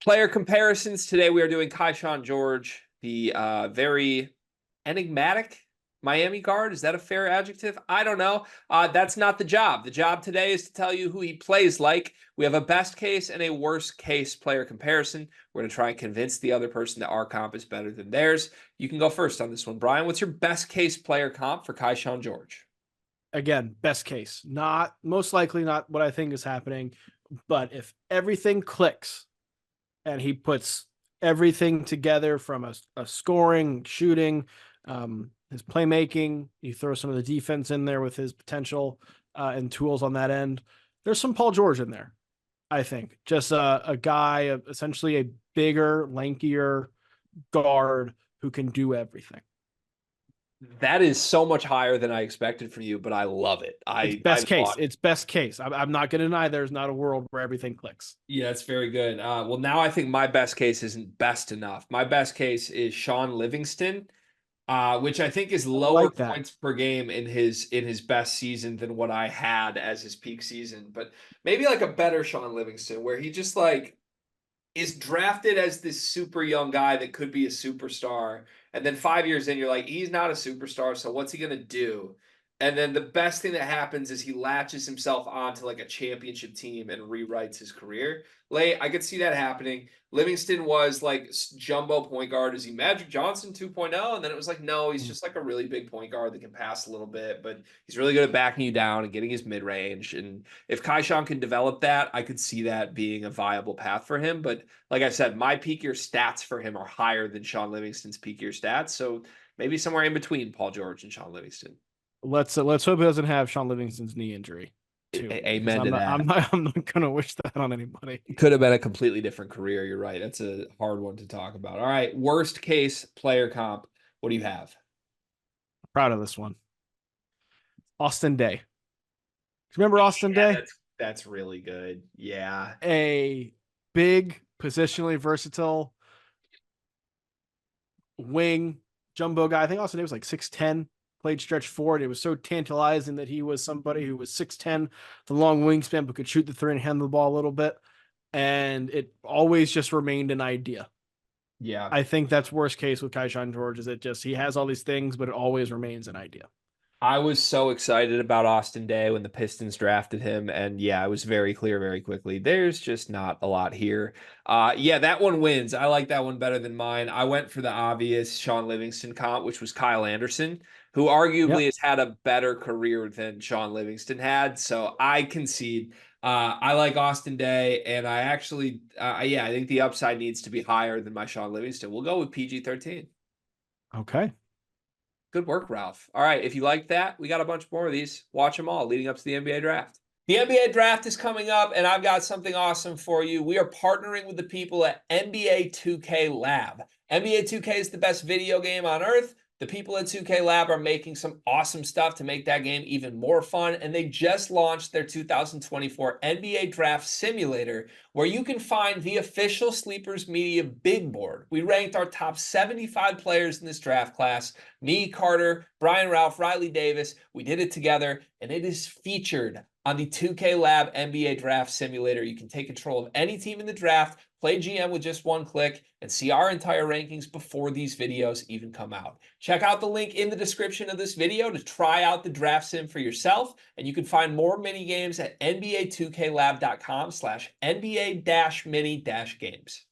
Player comparisons. Today we are doing KyShawn George, the very enigmatic Miami guard. Is that a fair adjective? I don't know. That's not the job. The job today is to tell you who he plays like. We have a best case and a worst case player comparison. We're going to try and convince the other person that our comp is better than theirs. You can go first on this one, Brian. What's your best case player comp for KyShawn George? Again, best case. Not most likely not what I think is happening, but if everything clicks and he puts everything together from a scoring, shooting, his playmaking, you throw some of the defense in there with his potential and tools on that end. There's some Paul George in there, I think. Just a guy, essentially a bigger, lankier guard who can do everything. That is so much higher than I expected from you, but I love it. It's best case. It's best case. I'm not going to deny there's not a world where everything clicks. Yeah, it's very good. Well, now I think my best case isn't best enough. My best case is Shaun Livingston, which I think is lower points per game in his best season than what I had as his peak season. But maybe like a better Shaun Livingston, where he just like is drafted as this super young guy that could be a superstar. And then 5 years in, you're like, he's not a superstar. So what's he going to do? And then the best thing that happens is he latches himself onto like a championship team and rewrites his career. I could see that happening. Livingston was like jumbo point guard. Is he Magic Johnson 2.0? And then it was like, no, he's just like a really big point guard that can pass a little bit, but he's really good at backing you down and getting his mid-range. And if KyShawn can develop that, I could see that being a viable path for him. But like I said, my peak year stats for him are higher than Shaun Livingston's peak year stats. So maybe somewhere in between Paul George and Shaun Livingston. Let's hope he doesn't have Shaun Livingston's knee injury. Too, Amen to that. I'm not going to wish that on anybody. It could have been a completely different career. You're right. That's a hard one to talk about. All right. Worst case player comp. What do you have? Proud of this one. Austin Day. Remember Austin Day? That's really good. Yeah. A big, positionally versatile wing jumbo guy. I think Austin Day was like 6'10". Played stretch forward. It was so tantalizing that he was somebody who was 6'10", the long wingspan, but could shoot the three and handle the ball a little bit. And it always just remained an idea. Yeah. I think that's worst case with KyShawn George is it just he has all these things, but it always remains an idea. I was so excited about Austin Day when the Pistons drafted him. And yeah, it was very clear very quickly. There's just not a lot here. Yeah, that one wins. I like that one better than mine. I went for the obvious Shaun Livingston comp, which was Kyle Anderson, who arguably has had a better career than Shaun Livingston had. So I concede. I like Austin Day, and I actually, I think the upside needs to be higher than my Shaun Livingston. We'll go with PG-13. Okay. Good work, Ralph. All right, if you like that, we got a bunch more of these. Watch them all leading up to the NBA draft. The NBA draft is coming up, and I've got something awesome for you. We are partnering with the people at NBA 2K Lab. NBA 2K is the best video game on earth. The people at 2K Lab are making some awesome stuff to make that game even more fun, and they just launched their 2024 NBA Draft Simulator, where you can find the official Sleepers Media big board. We ranked our top 75 players in this draft class. Me, Carter, Brian, Ralph, Riley Davis. We did it together, and it is featured on the 2K Lab NBA Draft Simulator. You can take control of any team in the draft, play GM with just one click, and see our entire rankings before these videos even come out. Check out the link in the description of this video to try out the draft sim for yourself, and you can find more mini games at nba2klab.com/NBA-mini-games.